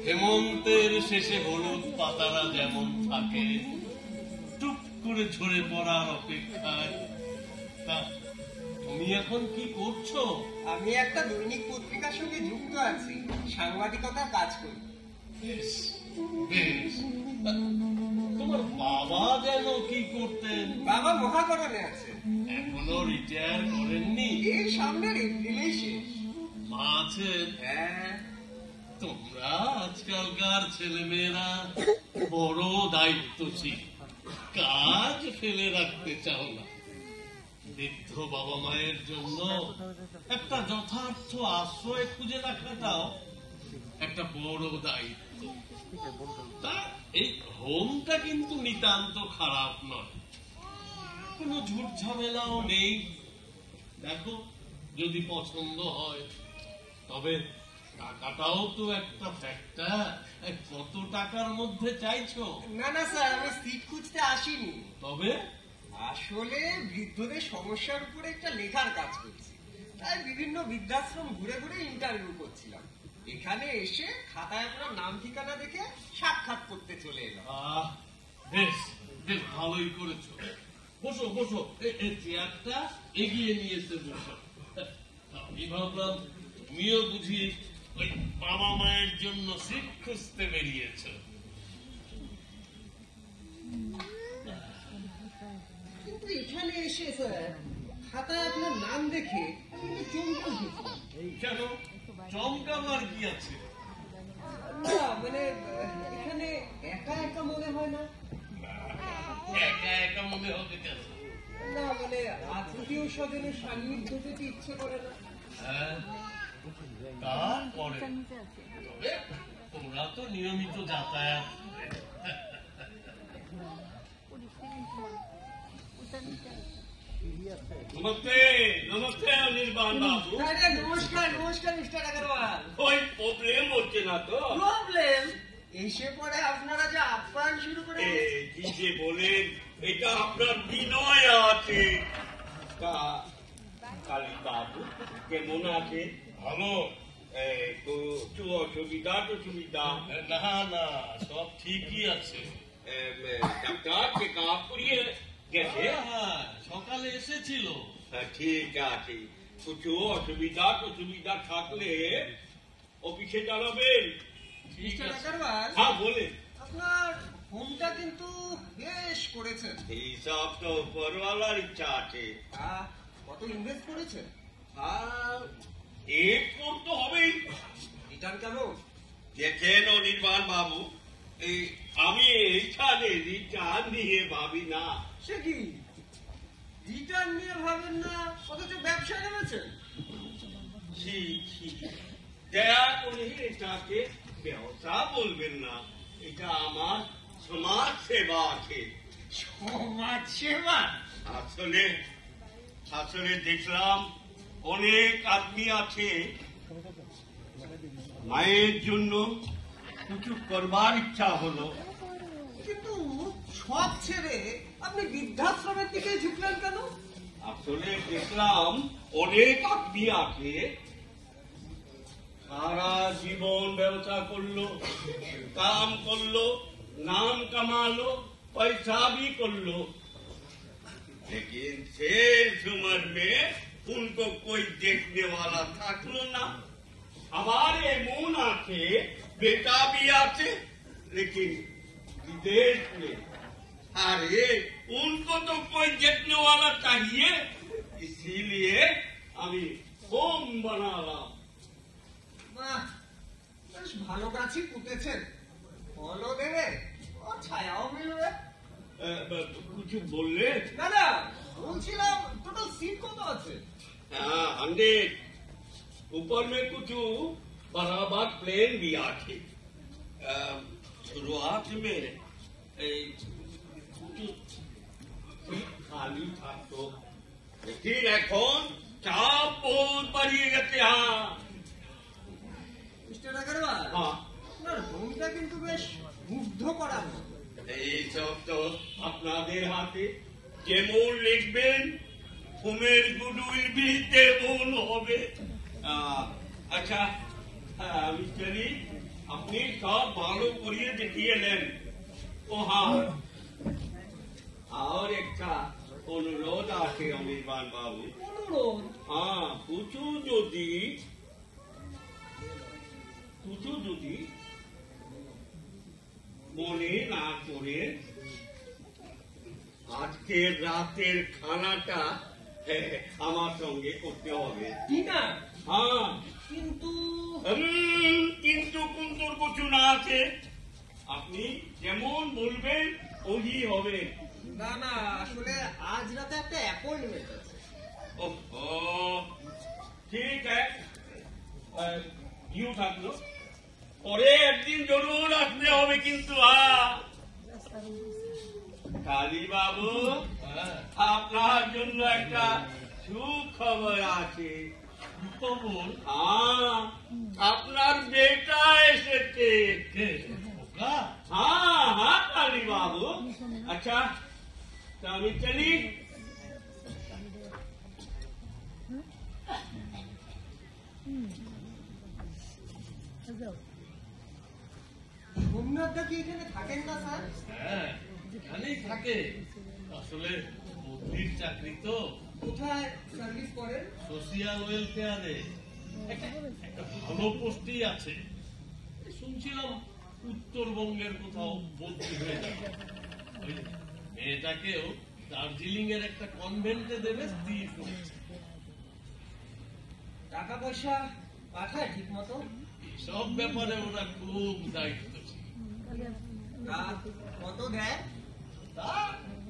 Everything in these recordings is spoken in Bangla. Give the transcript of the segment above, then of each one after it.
হেমন্তের শেষে হলুদ পাতারা যেমন থাকে টুক করে ঝরে পড়ার অপেক্ষায়। তা তুমি এখন কি করছো? আমি একটা দৈনিক পত্রিকার সঙ্গে যুক্ত আছি, সাংবাদিকতার কাজ করি। বেশ বেশ। তোমার বাবা যেন কি করতেন? বাবা মহাকরণে আছে। এখনো রিটায়ার করেননি? এই সামনের এপ্রিলেই শেষ। মা আছেন? হ্যাঁ। তোমরা আজকালকার ছেলেমেয়েরা বড় দায়িত্বশীল, কাজ ফেলে রাখতে চাও না। বৃদ্ধ বাবা মায়ের জন্য একটা যথার্থ আশ্রয় খুঁজে রাখাটাও একটা বড় দায়িত্ব। তা এই হোমটা কিন্তু নিতান্ত খারাপ নয়, কোনো ঝুট ঝামেলাও নেই। দেখো যদি পছন্দ হয়, তবে টাকাটাও তো একটা ফ্যাক্টর। কত টাকার মধ্যে চাইছো? না না স্যার, আমি সিট খুঁজতে আসিনি। তবে আসলে বৃদ্ধদের সমস্যার উপরে একটা লেখার কাজ করছি, তাই বিভিন্ন বৃদ্ধাশ্রম ঘুরে ঘুরে ইন্টারভিউ করছিলাম। এখানে এসে খাতায় আপনার নাম ঠিকানা দেখে সাক্ষাৎ করতে চলে এলাম। বেশ বেশ ভালোই করেছো। বসো বসো, এই চেয়ারটা এগিয়ে নিয়ে এসে বসো। আমি ভাবলাম তুমিও বুঝি ওই বাবা মায়ের জন্য সিট খুঁজতে বেরিয়েছ। কিন্তু এখানে এসে স্যার খাতায় আপনার নাম দেখে চমকে উঠেছিলাম। কেন চমকাবার কি আছে? না মানে এখানে একা একা মনে হয় না? একা একা মনে হবে কেন? না মানে আত্মীয় স্বজনের সান্নিধ্য পেতে ইচ্ছে করে না। তা করে, তবে তোমরা তো নিয়মিত যাতায়াত। নমস্তে নমস্তে অনির্বাণ বাবু। নমস্কার নমস্কার মিস্টার আগরওয়াল। ওই প্রবলেম হচ্ছে না তো? প্রবলেম এসে পরে আপনারা যে আপ্যায়ন শুরু করে কি যে বলেন, এটা আপনার বিনয় আছে। তা কালী বাবু কেমন আছে? ভালো। তো অসুবিধা টসুবিধা? না না, সব ঠিকই আছে। ডাক্তার চেক আপ করিয়ে গেছে? সকালে এসেছিল। ঠিক আছে, কিছু অসুবিধা টসুবিধা থাকলে অফিসে জানাবেন। মিস্টার আগরওয়াল, হ্যাঁ বলেন। আপনার হোমটা কিন্তু বেশ করেছেন। এইসব তো উপরওয়ালার ইচ্ছা আছে। কত ইনভেস্ট করেছেন? এক করতে হবেই। রিটার্ন কেমন? দেখেন অনির্বাণ বাবু, আমি এইখানে রিটার্ন নিয়ে ভাবি না। সে কি রিটার্ন নিয়ে ভাবেন না, অথচ ব্যবসায় নেমেছেন? দয়া করে এটাকে ব্যবসা বলবেন না, এটা আমার সমাজ সেবা আছে। সমাজ সেবা? আসলে দেখলাম অনেক আদমি আছে, মায়ের জন্য কিছু করবার ইচ্ছা হলো, কিন্তু সব ছেড়ে আপনি বৃদ্ধাশ্রমের দিকে ঝুঁকলেন কেন? আসলে দেখলাম অনেক আদমি আছে সারা জীবন ব্যবসা করলো, काम করলো, नाम कमालो, पैसा भी করলো, लेकिन शेष उम्र में उनको कोई देखने वाला থাকলো না। हमारे मुंह आके बेटा भी आते, लेकिन विदेश में, अरे उनको तो कोई देखने वाला चाहिए, इसीलिए আমি হোম বানালাম। বাহ, বেশ ভালো গাছই পুঁতেছেন, ফলও দেবে ও ছায়াও মিলবে। কিছু বললে? না না, বলছিলাম টোটাল সিট কত আছে? हाँ 100, ऊपर में कुछ बराबर प्लेन भी आके शुरुआत में कुछ सीट खाली था, तो लेकिन এখন চাপ বহুত বাড়িয়ে গেছে। মিস্টার আগরওয়াল, হ্যাঁ, আপনার হোমটা কিন্তু বেশ মুগ্ধ করার মতো। এইসব তো আপনাদের হাতে, যেমন লিখবেন হোমের গুডউইল বি তেমন হবে। আচ্ছা, আমি চলি, আপনি সব ভালো করিয়ে দেখিয়ে নেন। ও হ্যাঁ, আর একটা অনুরোধ আছে অনির্বাণ বাবু। অনুরোধ? হ্যাঁ, কিছু যদি মনে না করে আজকের রাতের খানাটা আমার সঙ্গে করতে হবে। ডিনার? হ্যাঁ, কিন্তু কিন্তু কুন্তর কিছু না আছে, আপনি যেমন বলবেন ওই হবে। না না, আসলে আজ রাতে একটা অ্যাপয়েন্টমেন্ট আছে। ওহো, ঠিক আছে, ইউ থাকলো, পরে একদিন জরুর আসতে হবে কিন্তু। কালী বাবু, আপনার জন্য একটা সুখবর আছে। খবর? হ্যাঁ, আপনার বেটা এসেছে। হ্যাঁ হ্যাঁ কালী বাবু। আচ্ছা, তা আমি চলি। সোমনাথদা কি এখানে থাকেন না স্যার? হ্যাঁ, এখানেই থাকে। আসলে মন্ত্রীর চাকরি তো। কোথায় সার্ভিস করেন? সোশিয়াল ওয়েলফেয়ারে একটা ভালো পোস্টেই আছে। শুনছিলাম উত্তরবঙ্গের কোথাও বদলি হয়ে যাবে। ওই মেয়েটাকেও দার্জিলিং এর একটা কনভেন্টে দেবে স্থির করেছে। টাকা পয়সা পাঠায় ঠিক মতো? সব ব্যাপারে ওরা খুব দায়িত্বশীল। কত দেয়? তা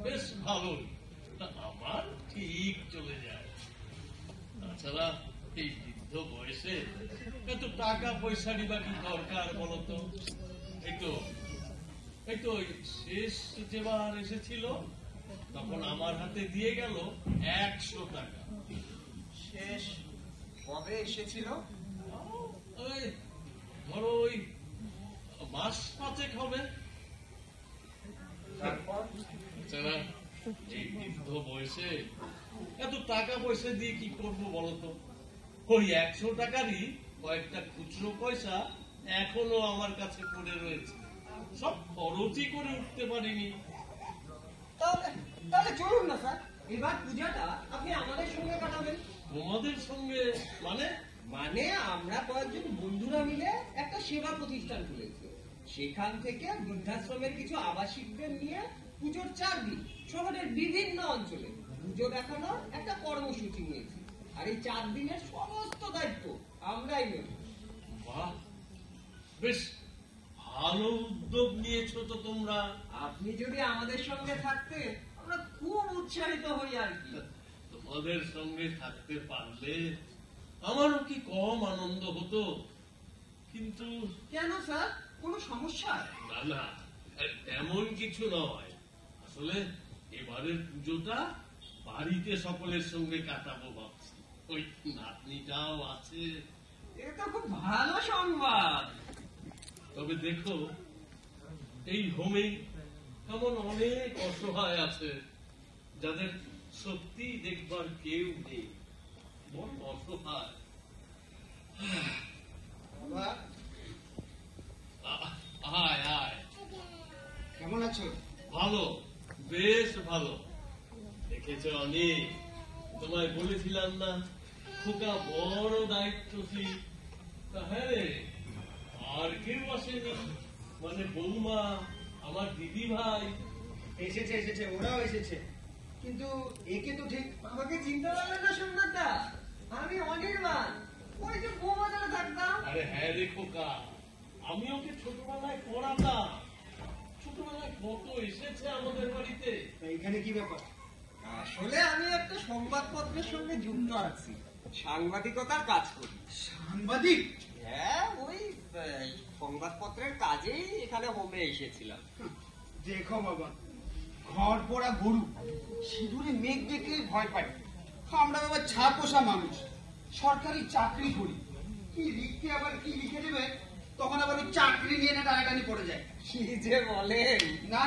বেশ ভালোই, তা আমার ঠিক চলে যায়। তাছাড়া এই বৃদ্ধ বয়সে এত টাকা পয়সারই বা কি দরকার বলতো? এই তো শেষ যেবার এসেছিল তখন আমার হাতে দিয়ে গেল 100 টাকা। শেষ কবে এসেছিল? ওই ধরো ওই মাস 5 হবে। তারপর? এছাড়া এই বৃদ্ধ বয়সে এত টাকা পয়সা দিয়ে কি করবো বলতো? ওই 100 টাকারই কয়েকটা খুচরো পয়সা এখনো আমার কাছে পড়ে রয়েছে, সব খরচই করে উঠতে পারিনি। তাহলে চলুন না স্যার, এবার পূজাটা আপনি আমাদের সঙ্গে কাটাবেন। তোমাদের সঙ্গে মানে? মানে আমরা কয়েকজন বন্ধুরা মিলে একটা সেবা প্রতিষ্ঠান খুলেছি। সেখান থেকে বৃদ্ধাশ্রমের কিছু আবাসিকদের নিয়ে পুজোর 4 দিন শহরের বিভিন্ন অঞ্চলে পুজো দেখানোর একটা কর্মসূচি নিয়েছি। আর এই 4 দিনের সমস্ত দায়িত্ব আমরাই নেব। বাহ, বেশ ভালো উদ্যোগ নিয়েছো তো তোমরা। আপনি যদি আমাদের সঙ্গে থাকতেন আমরা খুব উৎসাহিত হই আর কি। তোমাদের সঙ্গে থাকতে পারলে আমারও কি কম আনন্দ হতো। কিন্তু কেন স্যার, কোনো সমস্যা? না না, তেমন কিছু নয়। আসলে এবারের পুজোটা বাড়িতে সকলের সঙ্গে কাটাবো ভাবছি। ওই নাতনিটাও আছে। এটা খুব ভালো সংবাদ। তবে দেখো, এই হোমে এমন অনেক অসহায় আছে যাদের সত্যি দেখবার কেউ নেই, বড় অসহায়। বাবা, আয় আয়। কেমন আছো? ভালো, বেশ ভালো। দেখেছ অনেক, তোমায় বলেছিলাম না খোকা বড় দায়িত্বশীল। তা হ্যাঁ রে, আর কেউ আসেনি, মানে বৌমা, আমার দিদি ভাই। এসেছে, ওরাও এসেছে, কিন্তু একে তো ঠিক। আমাকে চিনতে পারলে না সোমনাথদা? আমি অনির্বাণ, ওই যে বৌবাজারে থাকতাম। আরে হ্যাঁ রে খোকা, আমি ওকে ছোটবেলায় পড়াতাম। ছোটবেলায় কত এসেছে আমাদের বাড়িতে। তা এখানে কি ব্যাপার? আসলে আমি একটা সংবাদপত্রের সঙ্গে যুক্ত আছি, সাংবাদিকতার কাজ করি। সাংবাদিক? হ্যাঁ, ওই সংবাদপত্রের কাজেই এখানে হোমে এসেছিলাম। দেখো বাবা, ঘর পোড়া গরু সিঁদুরে মেঘ দেখলেই ভয় পাই। আমরা বাবা ছাড় পোষা মানুষ, সরকারি চাকরি করি, কি লিখতে আবার কি লিখে দেবে, তখন আবার ওই চাকরি নিয়ে না টানাটানি পড়ে যায়। কি যে বলেন! না,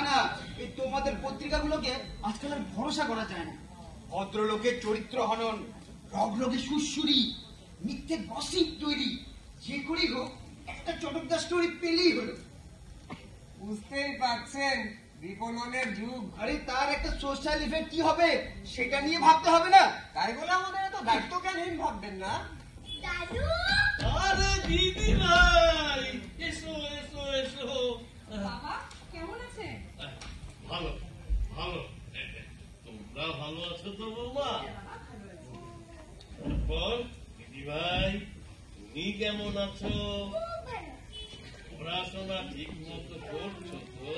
এই তোমাদের পত্রিকাগুলোকে আজকাল আর ভরসা করা যায় না। ভদ্রলোকের চরিত্র হনন, রগরগে সুরসুরি, মিথ্যে গসিপ তৈরি, যে করেই হোক একটা চটকদার স্টোরি পেলেই হলো। বুঝতেই পারছেন, বিপণনের যুগ। আরে তার একটা সোশ্যাল ইফেক্ট কি হবে সেটা নিয়ে ভাবতে হবে না? তাই বলে আমাদের এত দায়িত্ব জ্ঞানহীন ভাববেন না। আরে দিদি ভাই, এসো এসো এসো। বাবা কেমন আছে? ভালো ভালো, তোমরা ভালো আছো তো বৌমা? তারপর দিদি ভাই, তুমি কেমন আছো? পড়াশোনা ঠিক মতো করছো তো?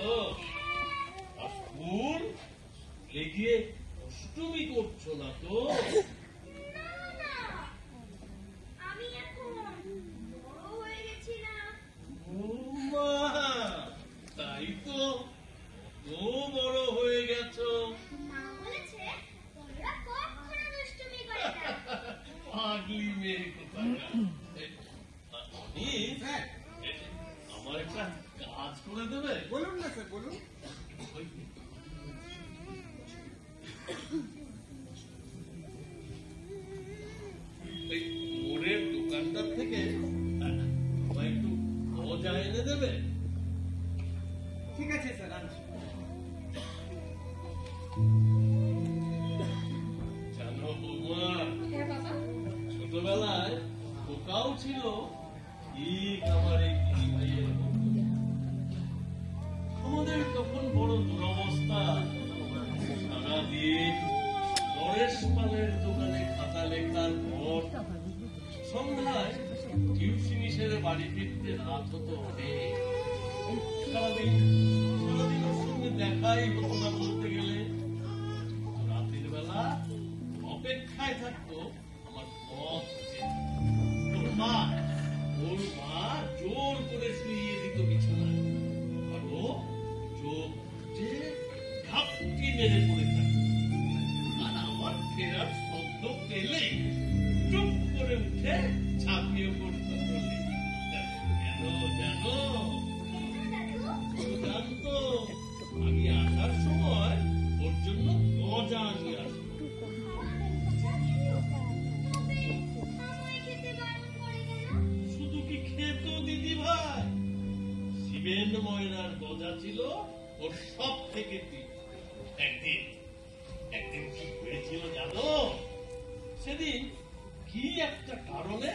আর স্কুল লেগে অষ্টমী করছো না তো? আমি এখন বড় হয়ে গেছি না। বৌমা, তাই তো, তো বড় হয়ে গেছো। মা বলেছে তোমরা কখনো দুষ্টুমি করে না। পাগলি মেয়ে কোথাকার। হ্যাঁ, আমার একটা কাজ করে দেবে? বলুন না স্যার, বলুন। ওই মোড়ের দোকানটার থেকে আমায় একটু গজা এনে দেবে? ঠিক আছে স্যার, আনছি। জানো বৌমা, হ্যাঁ বাবা। ছোটবেলায় খোকাও ছিল ঠিক আমার এই দিদি ভাইয়ের মতো। আমাদের তখন বড় দুরবস্থা, সারাদিন নরেশ পালের দোকানে খাতা লেখার পর সন্ধ্যায় টিউশনি সেরে বাড়ি ফিরতে রাত হতো অনেক। সারাদিন ওর সঙ্গে দেখাই হতো না বলতে গেলে। রাতের বেলা অপেক্ষায় থাকতো আমার পথ চেয়ে। ওর মা জোর করে শুইয়ে দিত বিছানায়, আর ও চোখ বুজে ঝাপটি মেরে পড়ে থাকতো। আর আমার ফেরার শব্দ পেলে চুপ করে উঠে ঝাঁপিয়ে পড়তো বলে। কেন জানো? ও জানতো আমি আসার সময় ওর জন্য গজা নিয়ে আসবো। শুধু কি খেত দিদি ভাই, শিবেন ময়নার গজা ছিল ওর সব থেকে প্রিয়। একদিন একদিন কি হয়েছিল জানো? সেদিন কি একটা কারণে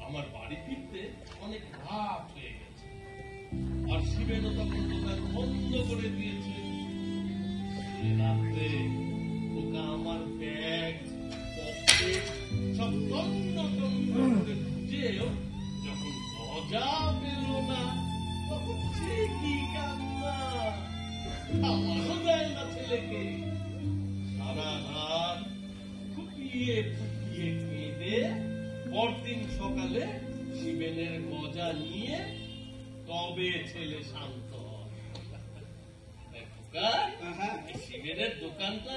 আমার বাড়ি ফিরতে অনেক রাত হয়ে গেছে, আর শিবেনও তখন দোকান বন্ধ করে দিয়েছে। সে রাত্রে ওকা আমার ব্যাগ পকেট সব তন্ন তন্ন করে খুঁজেও যখন গজা পেল না, তখন সে কি কান্না, খাওয়ারও দেয় না ছেলেকে। সারা রাত ফুটিয়ে ফুটিয়ে কেঁদে পরদিন সকালে শিবেনের গজা নিয়ে তবে ছেলে শান্ত হয়। খোকা, হ্যাঁ, এই শিবেনের দোকানটা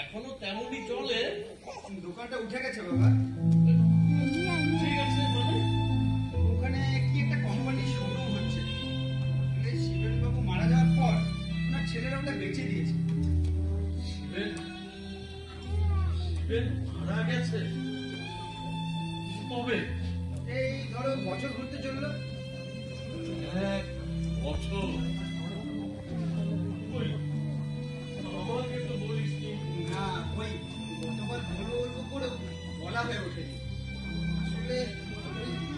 এখনো তেমনই চলে? দোকানটা উঠে গেছে বাবা। ঠিক আছে, মানে ওখানে কি একটা কোম্পানির শোরুম হচ্ছে। শিবেন বাবু মারা যাওয়ার পর ওনার ছেলেরা ওটা বেচে দিয়েছে। শিবেন শিবেন মারা গেছে? কবে? এই ধরো বছর ঘুরতে চললো? 1 বছর। ওই, আমাকে তো বলিসনি। না, ওই গতবার বলবো করে বলা হয়ে ওঠেনি। আসলে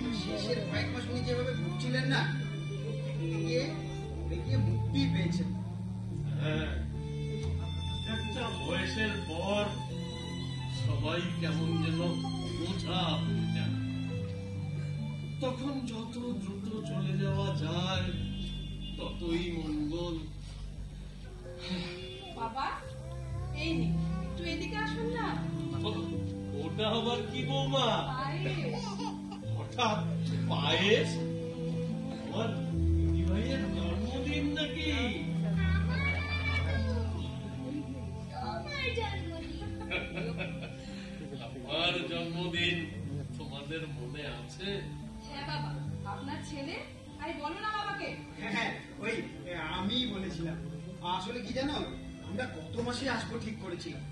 ওই শেষের কয়েক মাস উনি যেভাবে ঘুরছিলেন না, গিয়ে মুক্তি পেয়েছেন। হ্যাঁ, একটা বয়সের পর সবাই কেমন যেন বোঝা হয়ে যায়। তখন যত দ্রুত চলে যাওয়া যায় ততই মঙ্গল। বাবা, এই নিন, একটু এদিকে আসুন না। ওটা আবার কি বৌমা? পায়েস। হঠাৎ পায়েস? আমার দিদি ভাইয়ের জন্মদিন নাকি? তোমার জন্মদিন। আমার জন্মদিন তোমাদের মনে আছে? হ্যাঁ বাবা, আপনার ছেলে। আরে বলো না বাবাকে। হ্যাঁ, ওই আমিই বলেছিলাম। আসলে কি জানো, আমরা গত মাসে আসবো ঠিক করেছিলাম।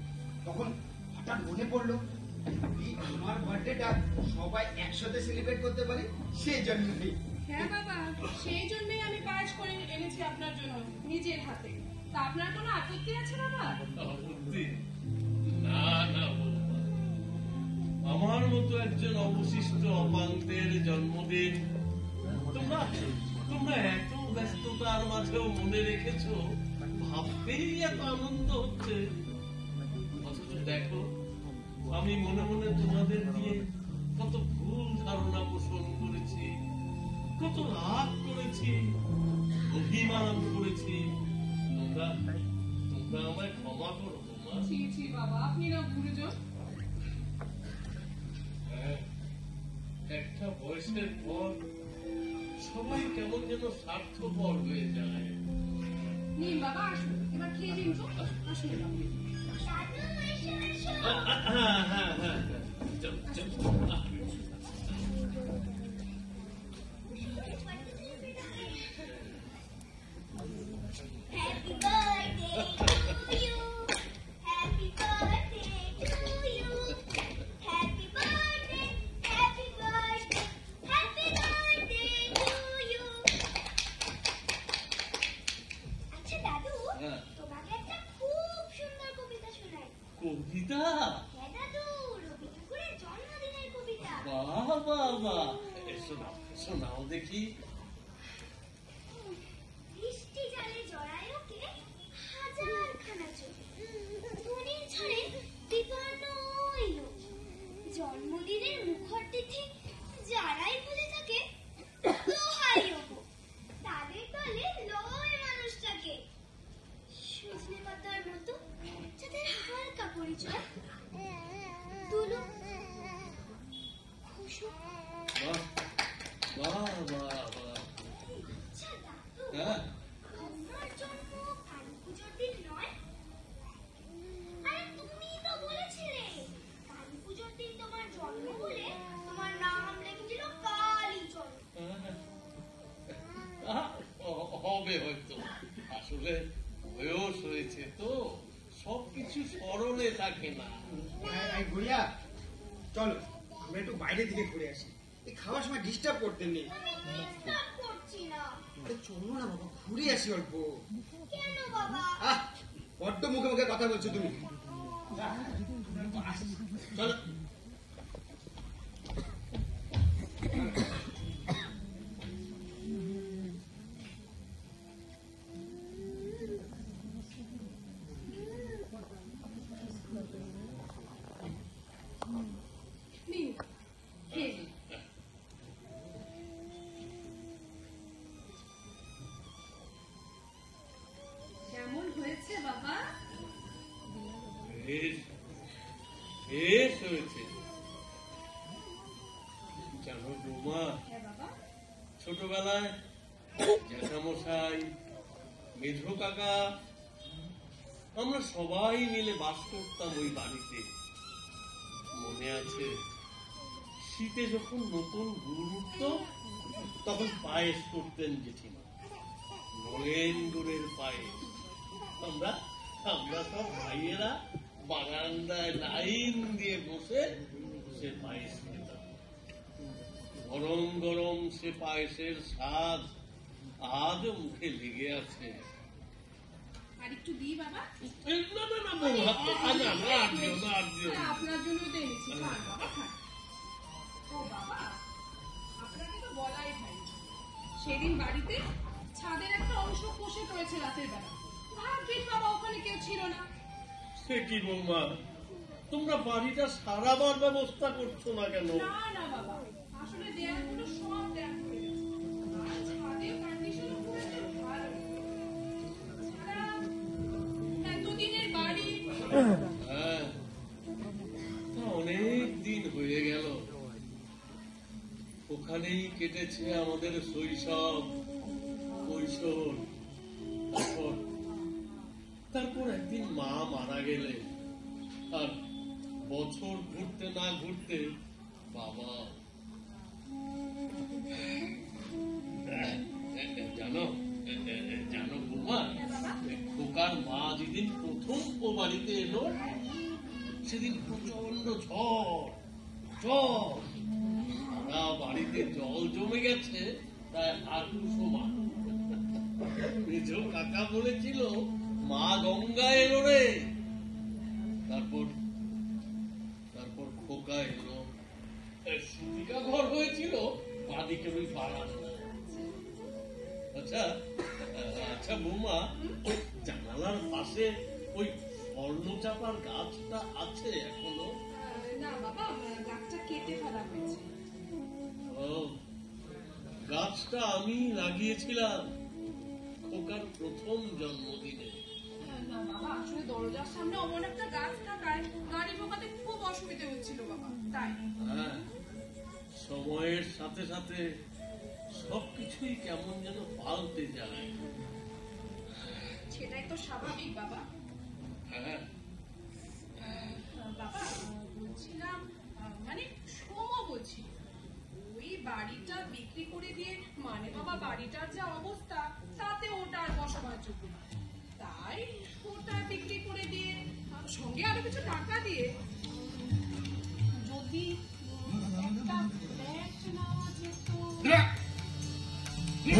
তখন হঠাৎ মনে পড়লো যদি আমার বার্থডেটা সবাই একসাথে সেলিব্রেট করতে পারি, সেই জন্যই। হ্যাঁ বাবা, সেই জন্যই আমি পায়েস করে এনেছি আপনার জন্য নিজের হাতে। তা আপনার কোনো আপত্তি আছে বাবা? আপত্তি? না না বৌমা, আমার মতো একজন অবশিষ্ট অপাঙ্গের জন্মদিন তোমরা তোমরা এত ব্যস্ততার মাঝেও মনে রেখেছো, ভাবতেই এত আনন্দ হচ্ছে। অথচ দেখো, আমি মনে মনে তোমাদের দিয়ে কত ভুল ধারণা পোষণ করেছি, কত রাগ করেছি, অভিমান করেছি। তোমরা তোমরা আমায় ক্ষমা করো বৌমা। ছি ছি বাবা, আপনি না গুরুজন। হ্যাঁ, একটা বয়সের পর সবাই কেমন যেন স্বার্থপর হয়ে যায়। নিন বাবা, আসুন, এবার খেয়ে দিন তো। আসুন বাবা। দাদু, এসো, এসো। হ্যাঁ হ্যাঁ হ্যাঁ, চল চল। Happy birthday to you. Happy birthday to you. Happy birthday, happy birthday, happy birthday to you. আচ্ছা দাদু, হ্যাঁ। তোমাকে একটা খুব সুন্দর কবিতা শোনাই। কবিতা? হ্যাঁ দাদু, রবি ঠাকুরের জন্মদিনের কবিতা। বাহ বাহ বাহ, শোনাও শোনাও দেখি। বৃষ্টি জালে জড়ায় ওকে হাজারখানা চোখ, ধনির ঝড়ে বিপন্ন ওই লোক, জন্মদিনের মুখর তিথি যারাই ভুলে থাকে দোহাই ওগো, তাদের দলে লয় মানুষটাকে, সজনে পাতার মতো যাদের হালকা পরিচয়, তুলো খুশু। বাহ বাহ বাহ বাহ। আচ্ছা দাদু, হ্যাঁ, তোমার জন্ম কালী পুজোর দিন নয়? আরে তুমিই তো বলেছিলে কালী পুজোর দিন তোমার জন্ম বলে তোমার নাম লেখেছিল কালীচরণ। হবে হয়তো, আসলে বয়স হয়েছে তো সবকিছু স্মরণে থাকে না। গুড়িয়া, চলো আমরা একটু বাইরের দিকে ঘুরে আসি। এই খাওয়ার সময় ডিস্টার্ব করতে নেই। আমি ডিস্টার্ব করছি না। আরে চলো না বাবা, ঘুরে আসি অল্প। কেন বাবা? আহ, বড্ড মুখে মুখে কথা বলছো তুমি। চলো। নিন, খেয়ে নিন। কেমন হয়েছে বাবা? বেশ বেশ হয়েছে। জানো বৌমা, হ্যাঁ বাবা। ছোটবেলায় জ্যাঠামশাই, মেঝো কাকা, আমরা সবাই মিলে বাস করতাম ওই বাড়িতে। মনে আছে, শীতে যখন নতুন গুড় উঠত তখন পায়েস করতেন জেঠিমা, নলেন গুড়ের পায়েস। আমরা আমরা সব ভাইয়েরা বারান্দায় লাইন দিয়ে বসে সে পায়েস খেতাম। গরম গরম সে পায়েসের স্বাদ আজও মুখে লেগে আছে। আর একটু দিই বাবা। না না না বৌমা, আর দিও না, আর দিও না। আপনার জন্য তো এনেছি, খান বাবা খান। ও বাবা, আপনাকে তো বলাই হয় সেদিন বাড়িতে ছাদের একটা অংশ কষে পড়েছে রাতের বেলা। ভাগ্যিস বাবা ওখানে কেউ ছিল না। সে কি বৌমা, তোমরা বাড়িটা সারাবার ব্যবস্থা করছো না কেন? না না বাবা, আসলে দেয়ালগুলো সব দেয়া করে গেছে। আর ছাদের কন্ডিশনও খুব একটা ভালো না। ছাড়া এতদিনের বাড়ি। হ্যাঁ, তা অনেক দিন হয়ে গেল। ওখানেই কেটেছে আমাদের শৈশব, কৈশোর। তারপর একদিন মা মারা গেলে, আর বছর ঘুরতে না ঘুরতে বাবা। জানো জানো বৌমা, খোকার মা যেদিন প্রথম ও বাড়িতে এলো, সেদিন প্রচন্ড ঝড়। সারা বাড়িতে জল জমে গেছে প্রায় হাঁটু সমান। মেজ কাকা বলেছিল, মা গঙ্গা এলো রে। তারপর খোকা এলো। সুতিকা ঘর হয়েছিল বাদিকে ওই বারান্দা। আচ্ছা আচ্ছা বৌমা, ওই জানালার পাশে ওই স্বর্ণচাপার গাছটা আছে এখনো? না বাবা, গাছটা কেটে ফেলা হয়েছে। ও, গাছটা আমি লাগিয়েছিলাম খোকার প্রথম জন্মদিনে। না বাবা, আসলে দরজার সামনে অমন একটা গাছ থাকায় গাড়ি ঢোকাতে খুব অসুবিধা হচ্ছিল বাবা, তাই। হ্যাঁ, সময়ের সাথে সাথে সবকিছুই কেমন যেন পাল্টে যায়। সেটাই তো স্বাভাবিক বাবা। হ্যাঁ, বাবা বলছিলাম, মানে সোমও বলছি, ওই বাড়িটা বিক্রি করে দিয়ে, মানে বাবা বাড়িটার যা অবস্থা তাতে ওটা আর বসবার যোগ্য না। তাই ওটা বিক্রি করে দিয়ে, সঙ্গে আরো কিছু টাকা দিয়ে যদি একটা ফ্ল্যাট নেওয়া যেত। কি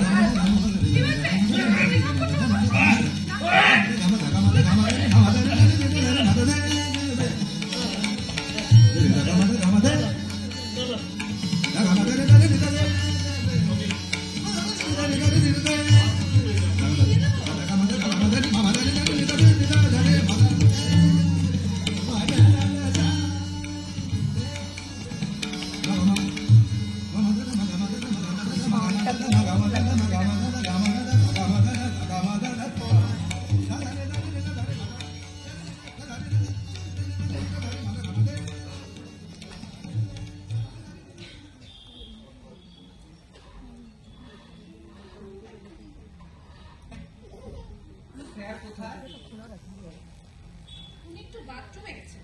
স্যার কোথায়? উনি একটু বাথরুমে গেছেন।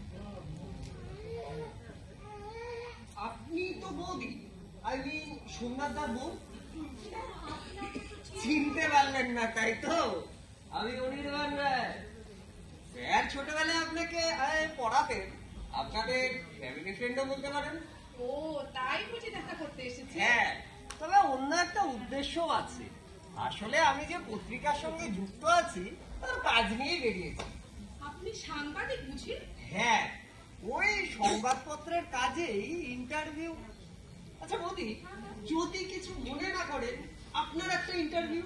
আপনি তো বৌদি, আই মিন সোমনাথদার বউ। চিনতে পারলেন না তাই তো? আমি অনির্বাণ রায়। স্যার ছোটবেলায় আপনাকে পড়াতেন, আপনাদের ফ্যামিলি ফ্রেন্ডও বলতে পারেন। ও, তাই বুঝি দেখা করতে এসেছে। হ্যাঁ, তবে অন্য একটা উদ্দেশ্যও আছে। আসলে আমি যে পত্রিকার সঙ্গে যুক্ত আছি তার কাজ নিয়েই বেরিয়েছি। আপনি সাংবাদিক বুঝি? হ্যাঁ, ওই সংবাদপত্রের কাজেই ইন্টারভিউ। আচ্ছা বৌদি, যদি কিছু মনে না করেন, আপনার একটা ইন্টারভিউ।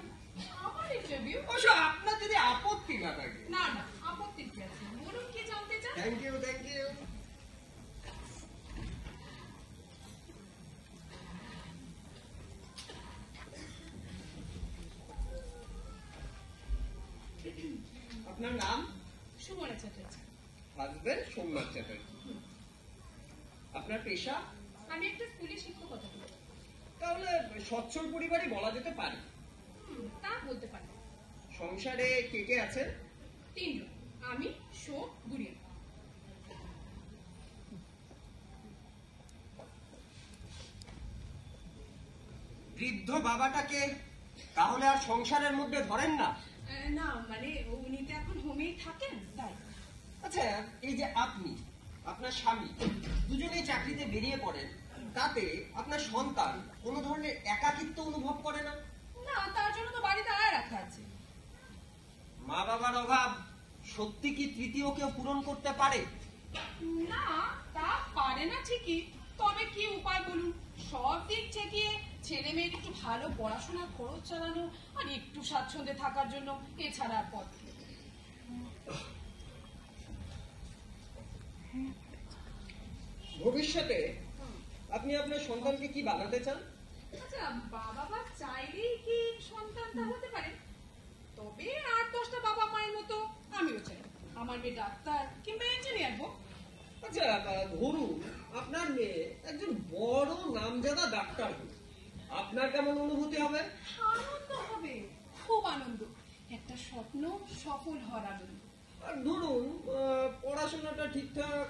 আমার ইন্টারভিউ? অবশ্য আপনার যদি আপত্তি না থাকে। না না, আপত্তি কি আছে, বলুন কি জানতে চান। Thank you, thank you. আপনার নাম? সুমনা চ্যাটার্জি। হাজবেন্ড সোমনাথ চ্যাটার্জি। আপনার পেশা? আমি একটা স্কুলে শিক্ষকতা করি। তাহলে সচ্ছল পরিবারই বলা যেতে পারে। তা বলতে পারি। সংসারে কে কে আছেন? 3 জন, আমি, শো, গুড়িয়া। বৃদ্ধ বাবাটাকে তাহলে আর সংসারের মধ্যে ধরেন না? না মানে উনি তো এখন হোমেই থাকেন, তাই। আচ্ছা, এই যে আপনি, আপনার স্বামী দুজনেই চাকরিতে বেরিয়ে পড়েন, তাতে আপনার সন্তান কোনো ধরনের একাকিত্ব অনুভব করে না? না, তার জন্য তো বাড়িতে আয় রাখা আছে। মা বাবার অভাব সত্যি কি তৃতীয় কেউ পূরণ করতে পারে? না, তা পারে না ঠিকই, তবে কি উপায় বলুন? সব দিক ঠেকিয়ে ছেলে মেয়ের একটু ভালো পড়াশোনার খরচ চালানো আর একটু স্বাচ্ছন্দ্যে থাকার জন্য এছাড়া আর পথ নেই। ভবিষ্যতে আপনি আপনার সন্তানকে কি বানাতে চান? আচ্ছা, বাবা মা চাইলেই কি সন্তান তা হতে পারে? তবে 8-10টা বাবা মায়ের মতো আমিও চাই আমার মেয়ে ডাক্তার কিংবা ইঞ্জিনিয়ার হোক। আচ্ছা, ধরুন আপনার মেয়ে একজন বড় নামজাদা ডাক্তার হোক, আপনার কেমন অনুভূতি হবে? আনন্দ হবে, খুব আনন্দ। একটা স্বপ্ন সফল হওয়ার আনন্দ। আর ধরুন পড়াশোনাটা ঠিকঠাক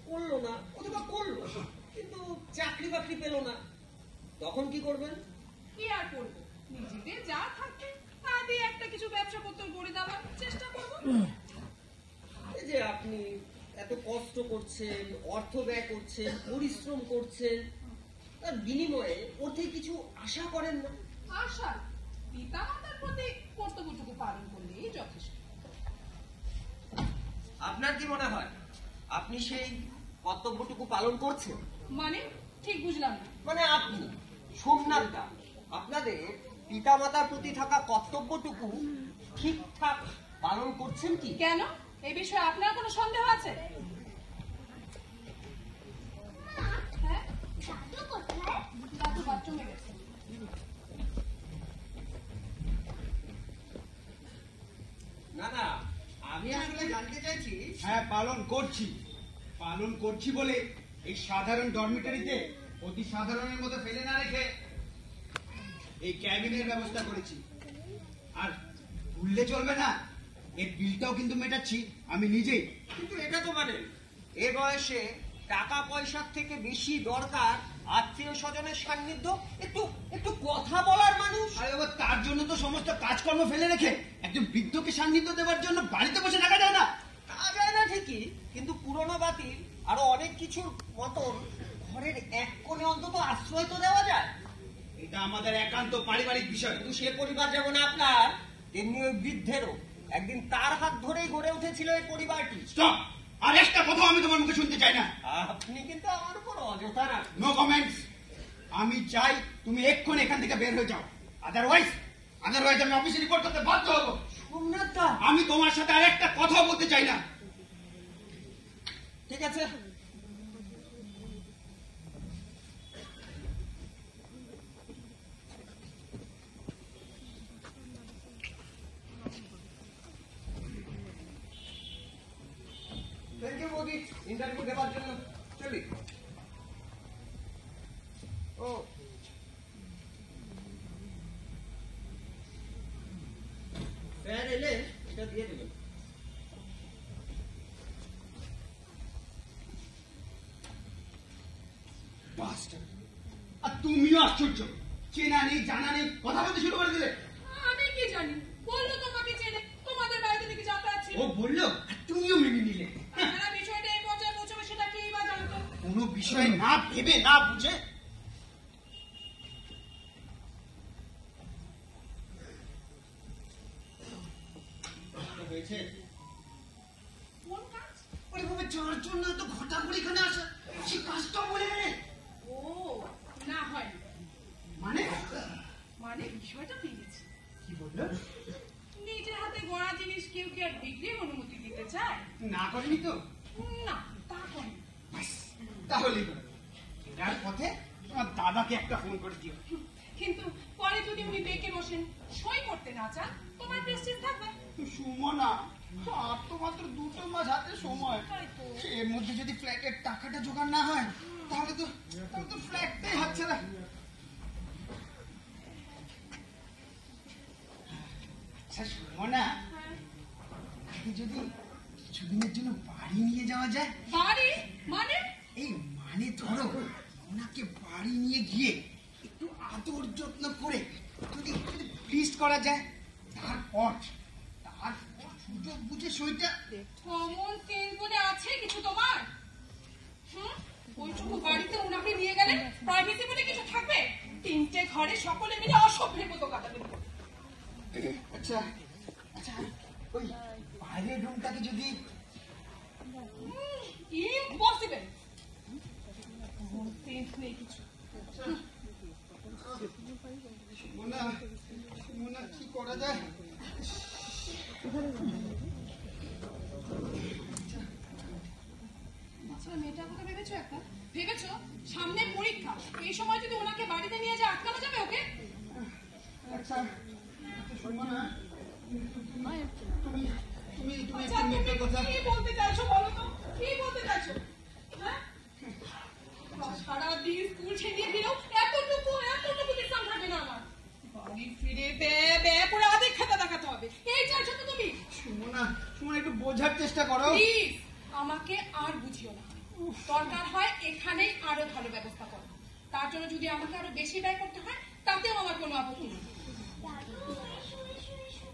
করলো না অথবা করলো কিন্তু চাকরি বাকরি পেল না, তখন কি করবেন? কি আর করবো, নিজেদের যা থাকবে তা দিয়ে একটা কিছু ব্যবসা পত্র গড়ে দেওয়ার চেষ্টা করবো। এই যে আপনি এত কষ্ট করছেন, অর্থ ব্যয় করছেন, পরিশ্রম করছেন, তার বিনিময়ে ওর থেকে কিছু আশা করেন না? আশা পিতা মাতার প্রতি কর্তব্যটুকু পালন করলেই যথেষ্ট। আপনার কি মনে হয় আপনি সেই কর্তব্যটুকু পালন করছেন? মানে ঠিক বুঝলাম না। মানে আপনি সোমনাথদা আপনাদের পিতা মাতার প্রতি থাকা কর্তব্যটুকু ঠিকঠাক পালন করছেন কি? কেন, এই বিষয়ে আপনার কোনো সন্দেহ আছে? হ্যাঁ, দাদু কোথায়? দাদু বাথরুমে গেছে। না না, আমি আসলে জানতে চাইছি। হ্যাঁ, পালন করছি বলে এই সাধারণ ডরমিটরিতে অতি সাধারণের মতো ফেলে না রেখে এই ক্যাবিনের ব্যবস্থা করেছি। আর ভুললে চলবে না, এর বিলটাও কিন্তু মেটাচ্ছি আমি নিজেই। কিন্তু এটা তো মানে এ বয়সে টাকা পয়সার থেকে বেশি দরকার আত্মীয় স্বজনের সান্নিধ্য, একটু একটু কথা বলার মানুষ। আরে বাবা, তার জন্য তো সমস্ত কাজকর্ম ফেলে রেখে একজন বৃদ্ধকে সান্নিধ্য দেওয়ার জন্য বাড়িতে বসে থাকা যায় না। তা যায় না ঠিকই, কিন্তু পুরনো বাতিল আরো অনেক কিছুর মতন ঘরের এক কোণে অন্তত আশ্রয় তো দেওয়া যায়। এটা আমাদের একান্ত পারিবারিক বিষয়। কিন্তু সে পরিবার যেমন আপনার, তেমনি ওই বৃদ্ধেরও একদিন তার হাত ধরেই গড়ে উঠেছিল এই পরিবারটি। স্টপ! আর একটা কথা আমি তোমার মুখে শুনতে চাই না। আপনি কিন্তু আমার উপর অযথা না। No comments. আমি চাই তুমি এক্ষুনি এখান থেকে বের হয়ে যাও, আদারওয়াইজ আমি অফিসে রিপোর্ট করতে বাধ্য হবো। সোমনাথ দা, আমি তোমার সাথে আর একটা কথা বলতে চাই না। ঠিক আছে। থ্যাংক ইউ মোদি, ইন্টারভিউ দেওয়ার জন্য। চলি। ও স্যার এলে এটা দিয়ে দেবেন। বাস্টার্ড! আর তুমিও আশ্চর্য, চেনা নেই জানা নেই কথা বলতে শুরু করে দিলে। আমি কি জানি, বললো তোমাকে চেনে, তোমাদের বাড়িতে নাকি যাতায়াত ছিল। ও বললো আর তুমিও মেনে নিলে। তারা বিষয়টা এই পর্যায়ে পৌঁছবে সেটা কি বা জানতো? কোনো বিষয় না ভেবে না বুঝে হয়েছে কোন কাজ? ওইভাবে যাওয়ার জন্য এত ঘটা করে এখানে আসা, সে কাজটা বলে গেলে ও, না হয় মানে মানে বিষয়টা পেয়েছি। কি বললো? নিজের হাতে গড়া জিনিস কেউ কি আর বিক্রির অনুমতি দিতে চায়? না করেনি তো? না, তা করে। ব্যাস, তাহলেই হলো। এটার পথে তোমার দাদাকে একটা ফোন করে দিও। কিন্তু পরে যদি উনি বেঁকে বসেন, সই করতে না চান, তোমার প্রেস্টিজ থাকবে। সুমনা, আর তো মাত্র 2 মাস হাতে সময়। তাই তো। এর মধ্যে যদি ফ্ল্যাটের টাকাটা জোগাড় না হয় তাহলে তো ফ্ল্যাটটাই হাতছাড়া। আচ্ছা সুমনা, হ্যাঁ। তাকে যদি কিছুদিনের জন্য বাড়ি নিয়ে যাওয়া যায়? বাড়ি মানে? এই মানে ধরো ওনাকে বাড়ি নিয়ে গিয়ে একটু আদর যত্ন করে যদি ফিস্ট করা যায়, তারপর সুযোগ বুঝে সইটা। কমন সেন্স বলে আছে কিছু তোমার? ওইটুকু বাড়িতে ওনাকে নিয়ে গেলে প্রাইভেসি বলে কিছু থাকবে? 3টে ঘরে সকলে মিলে অসভ্যের মতো কাটাবেন। আচ্ছা আচ্ছা, ওই বাইরের রুমটাকে যদি ইম্পসিবল, সেন্স নেই কিছু। সুমনা, সুমনা কি করা যায়? আচ্ছা, মেয়েটার কথা ভেবেছো একটা? ভেবেছো সামনে পরীক্ষা, এই সময় যদি ওনাকে বাড়িতে নিয়ে যা আটকানো যাবে ওকে? আচ্ছা সুমনা, তুমি তুমি তুমি আচ্ছা, একটু মেয়েটার কথা কি বলতে চাইছো বলো তো, কি বলতে চাইছো? হ্যাঁ, সারাদিন স্কুল ছেড়িয়ে দিলেও এতটুকু বিশ্রাম থাকে না আমার। বাড়ি ফিরে ব্যয় করে আধে খাতা দেখাতে হবে, এই চাইছো তো তুমি? সুমনা, সুমনা একটু বোঝার চেষ্টা করো। প্লিজ আমাকে আর বুঝিও না, দরকার হয় এখানেই আরো ভালো ব্যবস্থা করো। তার জন্য যদি আমাকে আরো বেশি ব্যয় করতে হয় তাতেও আমার কোনো আপত্তি নেই। দাদু এসো এসো এসো।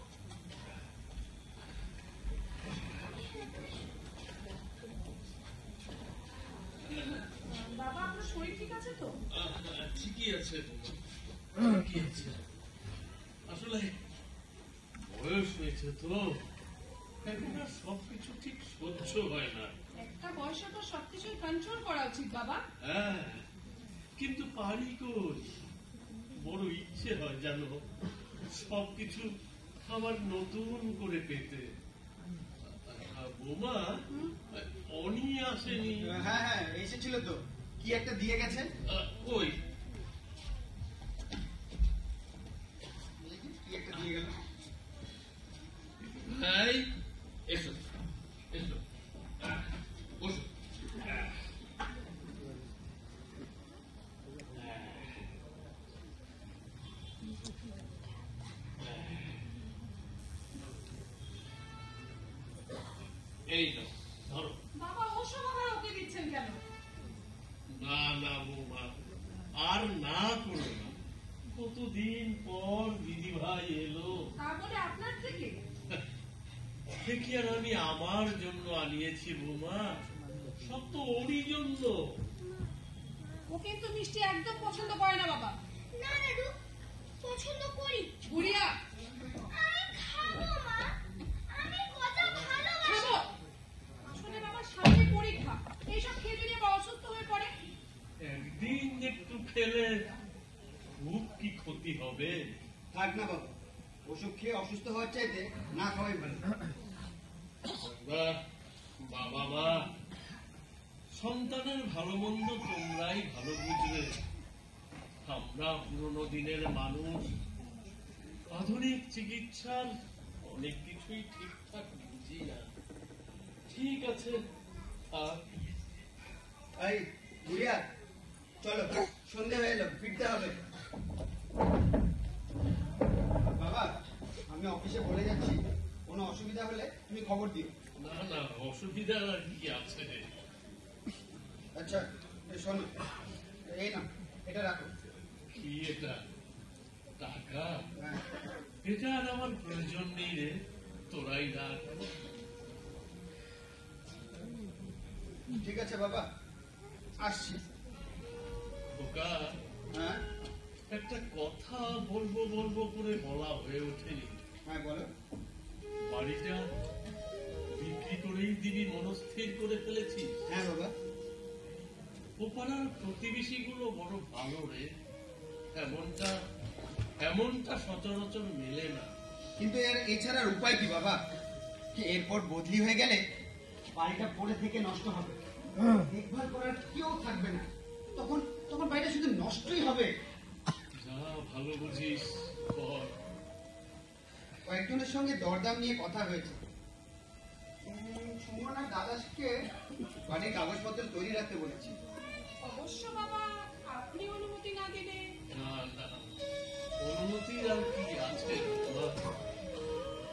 বাবা, আপনার শরীর ঠিক আছে তো? ঠিকই আছে ঠিকই আছে। আসলে বয়স হয়েছে তো, এখন আর সবকিছু ঠিক সহ্য হয় না। একটা বয়সে তো সবকিছুই কন্ট্রোল করা উচিত বাবা। হ্যাঁ, কিন্তু পারি কই? বড় ইচ্ছে হয় জানো সবকিছু আমার নতুন করে পেতে। বোমা, অনি আসেনি? হ্যাঁ হ্যাঁ, এসেছিল তো, কি একটা দিয়ে গেছে। ওই কি একটা দিয়ে গেল। এই, এসো এসো, বসো। এই নাও, ধরো। বাবা, ও সব আবার ওকে দিচ্ছেন কেন? না না বৌমা, আর না করো না। কতদিন পর দিদি ভাই এলো, তা বলে আপনার থেকে? সে কি আর আমি আমার জন্য আনিয়েছি বৌমা? সব তো ওরই জন্য। ও কিন্তু মিষ্টি একদম পছন্দ করে না বাবা। না দাদু, পছন্দ করি। গুড়িয়া, আমি খাবো মা, আমি কত ভালোবাসি। খাবো। আসলে বাবা সামনে পরীক্ষা, এইসব খেয়ে যদি আবার অসুস্থ হয়ে পড়ে। একদিন একটু খেলে খুব কি ক্ষতি হবে? থাক না বাবা, ওষুধ খেয়ে অসুস্থ হওয়ার চাইতে না খাওয়াই ভালো। বাবা মা, সন্তানের ভালো মন্দ তোমরাই ভালো বুঝবে। আমরা পুরনো দিনের মানুষ, আধুনিক চিকিৎসার অনেক কিছুই ঠিকঠাক বুঝি না। ঠিক আছে, এই গুড়িয়া, চলো, সন্ধে হয়ে এলো, ফিরতে হবে। বাবা, আমি অফিসে বলে যাচ্ছি, কোনো অসুবিধা হলে তুমি খবর দিও। না না, অসুবিধা আর কি আছে? আচ্ছা শোনো, এই না, এটা রাখো। কি এটা? টাকা? হ্যাঁ। এটা আর আমার প্রয়োজন নেই রে, তোরাই রাখ। ঠিক আছে বাবা, আসছি। খোকা, হ্যাঁ একটা কথা বলবো বলবো করে বলা হয়ে ওঠেনি। হ্যাঁ বলো। বাড়িটা বিক্রি করেই দিবি মনস্থির করে ফেলেছি। হ্যাঁ বাবা। ওপাড়ার প্রতিবেশীগুলো বড় ভালো রে, এমনটা এমনটা সচরাচর মেলে না। কিন্তু এছাড়ার উপায় কি বাবা? কি এরপর বদলি হয়ে গেলে বাড়িটা পড়ে থেকে নষ্ট হবে, দেখভাল করার কেউ থাকবে না, তখন তখন বাড়িটা শুধু নষ্টই হবে। যা ভালো বুঝিস কর। কয়েকজনের সঙ্গে দরদাম নিয়ে কথা হয়েছে। সুমন আর দাদাকে বাড়ির কাগজপত্র তৈরি রাখতে বলেছি। অবশ্য বাবা, আপনি অনুমতি না দিলে। না না, অনুমতি আর কি আছে?